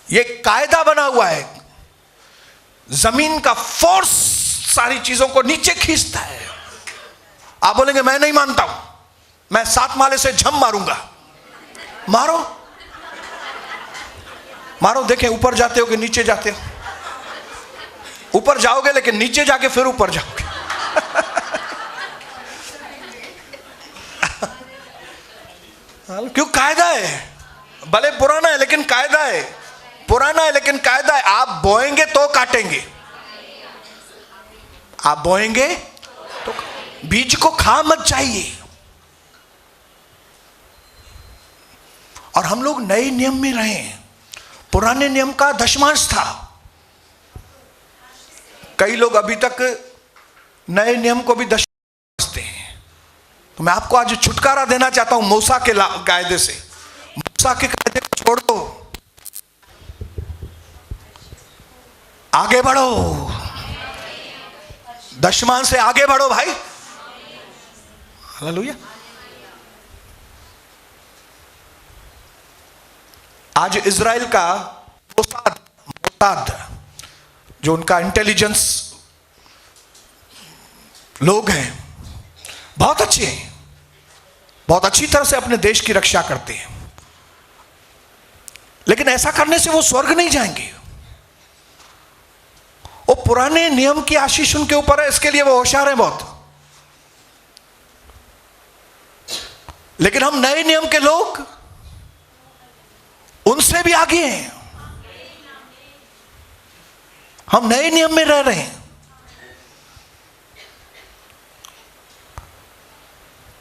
ये कायदा बना हुआ है, जमीन का फोर्स सारी चीजों को नीचे खींचता है। आप बोलेंगे मैं नहीं मानता हूं, मैं 7 माले से झम मारूंगा। मारो मारो, देखें ऊपर जाते हो कि नीचे जाते हो। ऊपर जाओगे लेकिन नीचे जाके फिर ऊपर जाओगे। क्यों? कायदा है, भले पुराना है लेकिन कायदा है, पुराना है लेकिन कायदा है। आप बोएंगे तो काटेंगे, आप बोएंगे तो बीज को खा मत चाहिए। और हम लोग नए नियम में रहे हैं, पुराने नियम का दशमांश था। कई लोग अभी तक नए नियम को भी दशमांश समझते हैं। तो मैं आपको आज छुटकारा देना चाहता हूं मूसा के कायदे से। मूसा के कायदे को छोड़ दो, आगे बढ़ो, दशमांश से आगे बढ़ो भाई। हालेलुया। आज इजराइल का मोसाद जो उनका इंटेलिजेंस लोग हैं, बहुत अच्छे हैं, बहुत अच्छी तरह से अपने देश की रक्षा करते हैं, लेकिन ऐसा करने से वो स्वर्ग नहीं जाएंगे। वो पुराने नियम की आशीष उनके ऊपर है, इसके लिए वो होशियार हैं बहुत। लेकिन हम नए नियम के लोग उनसे भी आगे हैं। हम नए नियम में रह रहे हैं।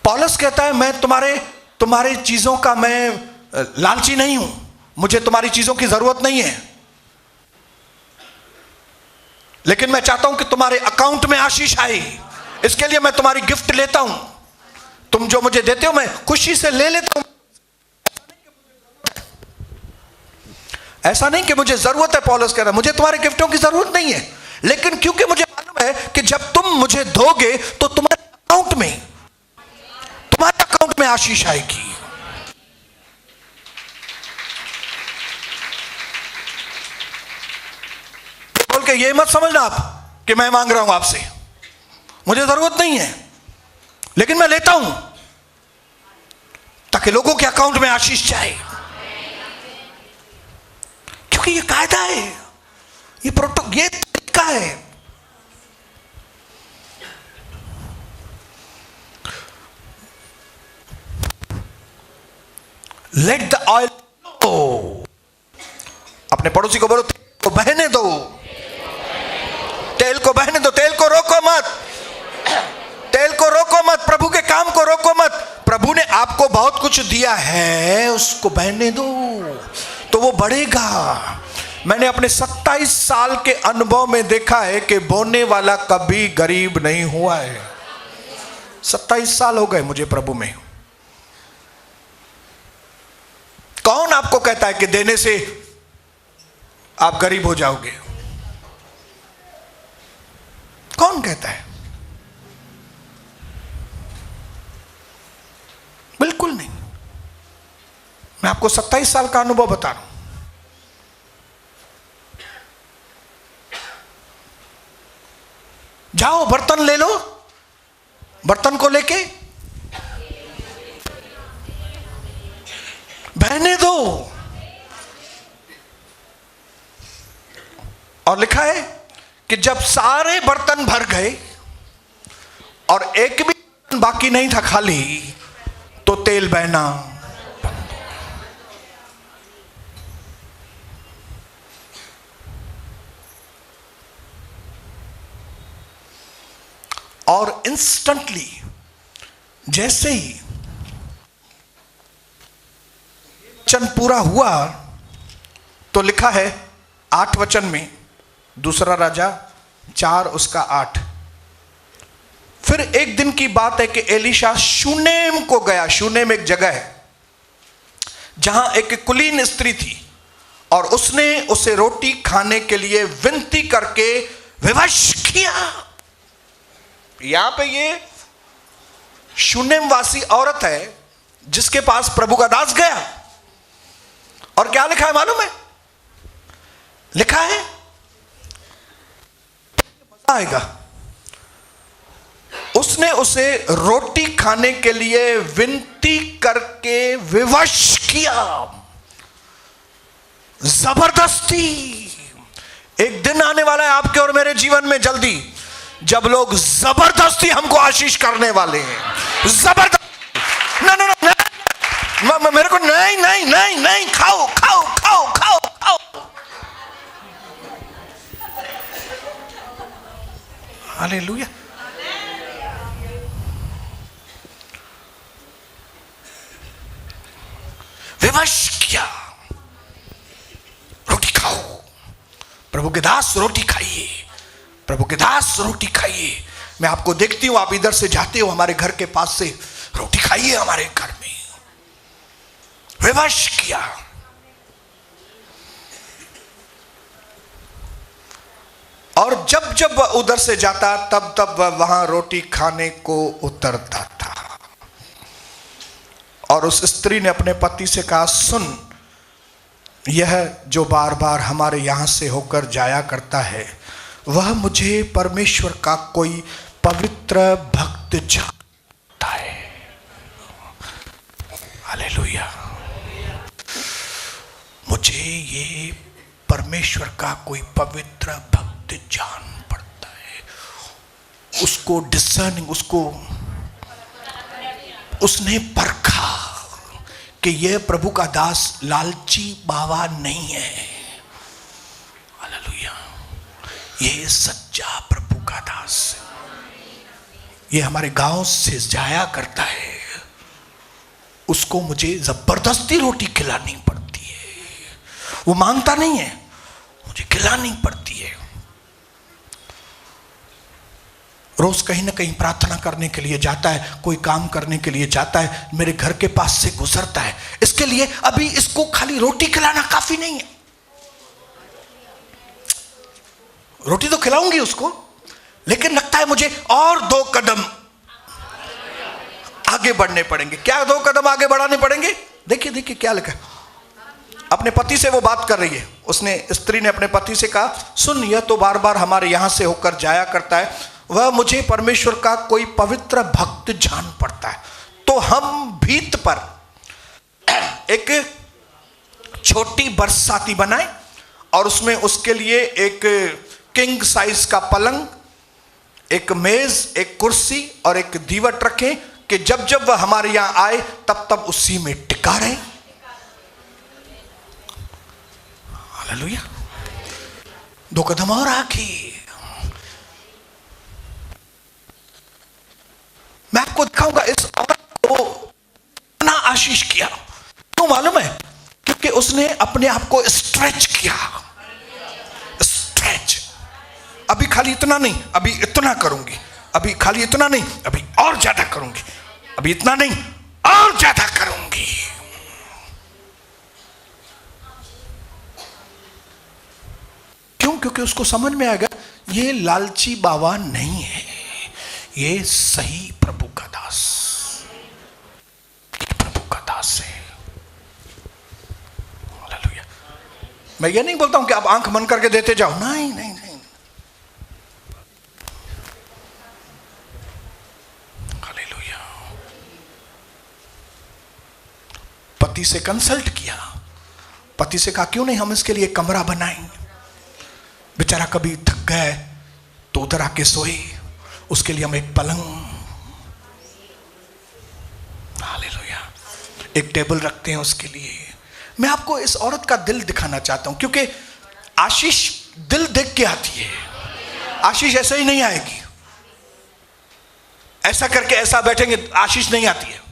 पौलुस कहता है मैं तुम्हारे चीजों का मैं लालची नहीं हूं, मुझे तुम्हारी चीजों की जरूरत नहीं है, लेकिन मैं चाहता हूं कि तुम्हारे अकाउंट में आशीष आए, इसके लिए मैं तुम्हारी गिफ्ट लेता हूं। तुम जो मुझे देते हो मैं खुशी से ले लेता हूं। ऐसा नहीं कि मुझे जरूरत है, पौलुस कह रहा है मुझे तुम्हारे गिफ्टों की जरूरत नहीं है, लेकिन क्योंकि मुझे मालूम है कि जब तुम मुझे दोगे तो तुम्हारे अकाउंट में आशीष आएगी। बोल के ये मत समझना आप कि मैं मांग रहा हूं आपसे, मुझे जरूरत नहीं है, लेकिन मैं लेता हूं ताकि लोगों के अकाउंट में आशीष जाए। क्योंकि ये कायदा है, ये ये तरीका है। Let the oil flow. अपने पड़ोसी को बोलो तेल को बहने दो, तेल को बहने दो, तेल को रोको मत, तेल को रोको मत, प्रभु के काम को रोको मत। प्रभु ने आपको बहुत कुछ दिया है, उसको बहने दो तो वो बढ़ेगा। मैंने अपने 27 साल के अनुभव में देखा है कि बोने वाला कभी गरीब नहीं हुआ है। 27 साल हो गए मुझे प्रभु में। कौन आपको कहता है कि देने से आप गरीब हो जाओगे? कौन कहता है? बिल्कुल नहीं। मैं आपको 27 साल का अनुभव बता रहा हूं। जाओ बर्तन ले लो, बर्तन को लेके बहने दो। और लिखा है कि जब सारे बर्तन भर गए और एक भी बर्तन बाकी नहीं था खाली, तो तेल बहना। और इंस्टेंटली जैसे ही वचन पूरा हुआ तो लिखा है 8 वचन में, दूसरा राजा 4 उसका 8। फिर एक दिन की बात है कि एलीशा शूनेम को गया। शूनेम एक जगह है जहां एक कुलीन स्त्री थी और उसने उसे रोटी खाने के लिए विनती करके विवश किया। यहां पे ये शूनेम वासी औरत है जिसके पास प्रभु का दास गया, और क्या लिखा है मालूम है? लिखा है, मजा आएगा। उसने उसे रोटी खाने के लिए विनती करके विवश किया, जबरदस्ती। एक दिन आने वाला है आपके और मेरे जीवन में जल्दी, जब लोग जबरदस्ती हमको आशीष करने वाले हैं। जबरदस्ती, ना ना ना, मेरे को नहीं नहीं नहीं नहीं, खाओ खाओ खाओ खाओ खाओ। हालेलुया। विवश किया, रोटी खाओ, प्रभु के दास रोटी खाइए, प्रभु के दास रोटी खाइए। मैं आपको देखती हूं, आप इधर से जाते हो हमारे घर के पास से, रोटी खाइए हमारे घर में। विवश किया। और जब जब उधर से जाता तब तब वहां रोटी खाने को उतरता था। और उस स्त्री ने अपने पति से कहा, सुन, यह जो बार बार हमारे यहां से होकर जाया करता है, वह मुझे परमेश्वर का कोई पवित्र भक्त जानता है। हालेलुया। मुझे ये परमेश्वर का कोई पवित्र भक्त जान पड़ता है। उसको डिसर्निंग, उसने परखा कि यह प्रभु का दास लालची बाबा नहीं है। हालेलुया। ये सच्चा प्रभु का दास है। ये हमारे गांव से जाया करता है, उसको मुझे जबरदस्ती रोटी खिलानी पड़ती है। वो मांगता नहीं है, मुझे खिलानी पड़ती है। रोज कहीं ना कहीं प्रार्थना करने के लिए जाता है, कोई काम करने के लिए जाता है, मेरे घर के पास से गुजरता है। इसके लिए अभी इसको खाली रोटी खिलाना काफी नहीं है। रोटी तो खिलाऊंगी उसको, लेकिन लगता है मुझे और 2 कदम आगे बढ़ने पड़ेंगे। क्या 2 कदम आगे बढ़ाने पड़ेंगे? देखिए देखिए क्या लिखा। अपने पति से वो बात कर रही है। उसने, स्त्री ने अपने पति से कहा, सुन, यह तो बार बार हमारे यहां से होकर जाया करता है, वह मुझे परमेश्वर का कोई पवित्र भक्त जान पड़ता है। तो हम भीत पर एक छोटी बरसाती बनाए और उसमें उसके लिए एक किंग साइज का पलंग, एक मेज, एक कुर्सी और एक दीवट रखें कि जब जब वह हमारे यहां आए तब तब उसी में टिका रहे। हालेलुया। 2 कदम और आगे। मैं आपको दिखाऊंगा इस औरत को कितना आशीष किया। क्यों मालूम है? क्योंकि उसने अपने आप को स्ट्रेच किया। स्ट्रेच। अभी खाली इतना नहीं, अभी इतना करूंगी। अभी खाली इतना नहीं, अभी और ज्यादा करूंगी। अभी इतना नहीं, और ज्यादा करूंगी। क्यों? क्योंकि उसको समझ में आ गया ये लालची बाबा नहीं है, ये सही प्रभु का दास, प्रभु का दास है। हालेलुया। मैं ये नहीं बोलता हूं कि आप आंख बंद करके देते जाओ, नहीं नहीं नहीं। हालेलुया। पति से कंसल्ट किया, पति से कहा क्यों नहीं हम इसके लिए कमरा बनाएंगे। बेचारा कभी थक गए तो उधर आके सोए, उसके लिए हम एक पलंग, हालेलुया, एक टेबल रखते हैं उसके लिए। मैं आपको इस औरत का दिल दिखाना चाहता हूं, क्योंकि आशीष दिल देख के आती है। आशीष ऐसे ही नहीं आएगी, ऐसा करके ऐसा बैठेंगे आशीष नहीं आती है।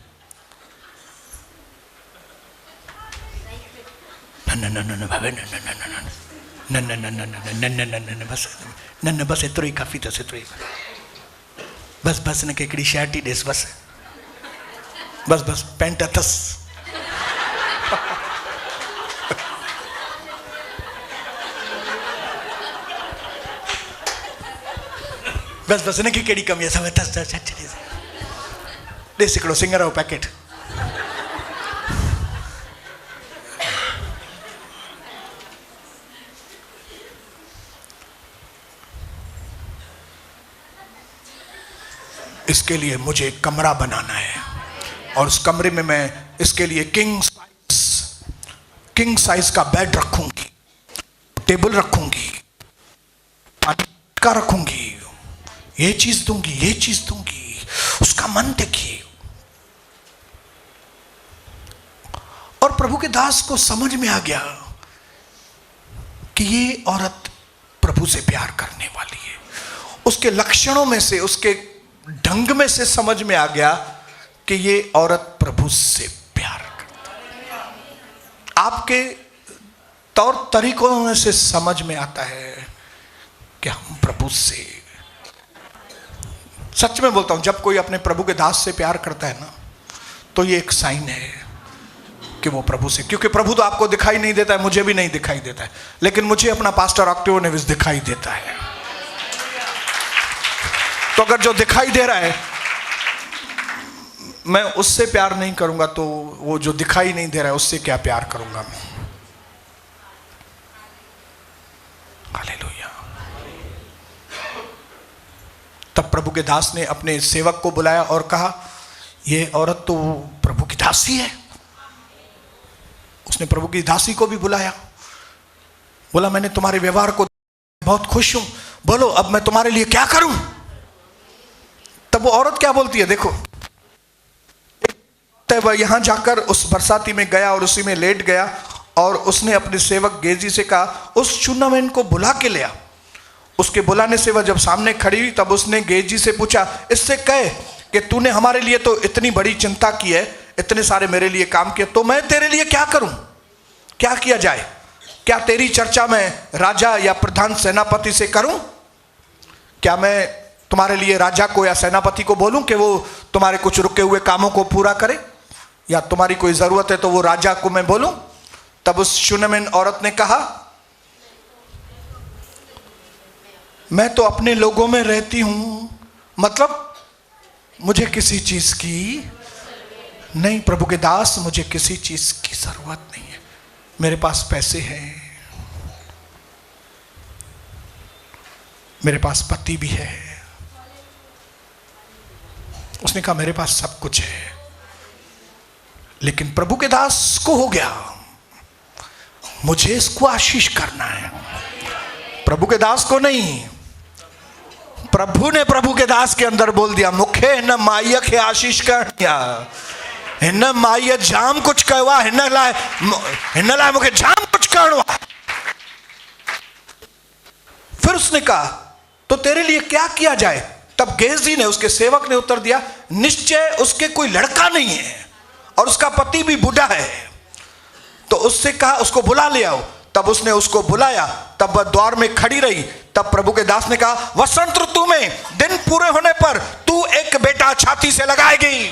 बस बस एतिरो ई काफ़ी अथसि, एतिरो ई बस बस हिनखे हिकिड़ी शर्ट ई ॾेसि, बस बस बस पैंट अथसि। बस बस हिनखे कहिड़ी कमी आहे, सब अथसि, ॾेसि हिकिड़ो सिंगर जो पैकेट। इसके लिए मुझे कमरा बनाना है, और उस कमरे में मैं इसके लिए किंग साइज का बेड रखूंगी, टेबल रखूंगी, पानी का रखूंगी, ये चीज दूंगी। उसका मन देखिए। और प्रभु के दास को समझ में आ गया कि ये औरत प्रभु से प्यार करने वाली है। उसके लक्षणों में से, उसके ढंग में से समझ में आ गया कि ये औरत प्रभु से प्यार करती है। आपके तौर तरीकों में से समझ में आता है कि हम प्रभु से, सच में बोलता हूं, जब कोई अपने प्रभु के दास से प्यार करता है ना, तो ये एक साइन है कि वो प्रभु से, क्योंकि प्रभु तो आपको दिखाई नहीं देता है, मुझे भी नहीं दिखाई देता है, लेकिन मुझे अपना पास्टर ऑक्टेवियो नेविस दिखाई देता है। तो अगर जो दिखाई दे रहा है मैं उससे प्यार नहीं करूंगा, तो वो जो दिखाई नहीं दे रहा है उससे क्या प्यार करूंगा मैं। हालेलुया। तब प्रभु के दास ने अपने सेवक को बुलाया और कहा, ये औरत तो प्रभु की दासी है। उसने प्रभु की दासी को भी बुलाया, बोला मैंने तुम्हारे व्यवहार को बहुत खुश हूं, बोलो अब मैं तुम्हारे लिए क्या करूं। तब वो औरत क्या बोलती है, देखो, तब यहां जाकर उस बरसाती में गया और उसी में लेट गया, और उसने अपने सेवक गेजी से कहा, उस शूनामैन को बुला के लिया। उसके बुलाने से वह जब सामने खड़ी हुई, तब उसने गेजी से पूछा, इससे कहे कि तूने हमारे लिए तो इतनी बड़ी चिंता की है, इतने सारे मेरे लिए काम किया, तो मैं तेरे लिए क्या करूं, क्या किया जाए? क्या तेरी चर्चा में राजा या प्रधान सेनापति से करूं? क्या मैं तुम्हारे लिए राजा को या सेनापति को बोलूं कि वो तुम्हारे कुछ रुके हुए कामों को पूरा करे, या तुम्हारी कोई जरूरत है तो वो राजा को मैं बोलूं? तब उस शूनेमिन औरत ने कहा, मैं तो अपने लोगों में रहती हूं, मतलब मुझे किसी चीज की नहीं, प्रभु के दास, मुझे किसी चीज की जरूरत नहीं है, मेरे पास पैसे हैं, मेरे पास पति भी है। उसने कहा मेरे पास सब कुछ है। लेकिन प्रभु के दास को हो गया, मुझे इसको आशीष करना है, प्रभु के दास को नहीं। प्रभु ने प्रभु के दास के अंदर बोल दिया, मुखे न माइय के आशीष करनिया, हिन माइय जाम कुछ कहवा, हिन लाए मुखे जाम कुछ करवा। फिर उसने कहा, तो तेरे लिए क्या किया जाए? तब गेजी ने, उसके सेवक ने उत्तर दिया, निश्चय उसके कोई लड़का नहीं है और उसका पति भी बूढ़ा है, तो उससे कहा उसको बुला ले आओ। तब उसने उसको बुलाया, तब वह द्वार में खड़ी रही। तब प्रभु के दास ने कहा, वसंत ऋतु में दिन पूरे होने पर तू एक बेटा छाती से लगाएगी।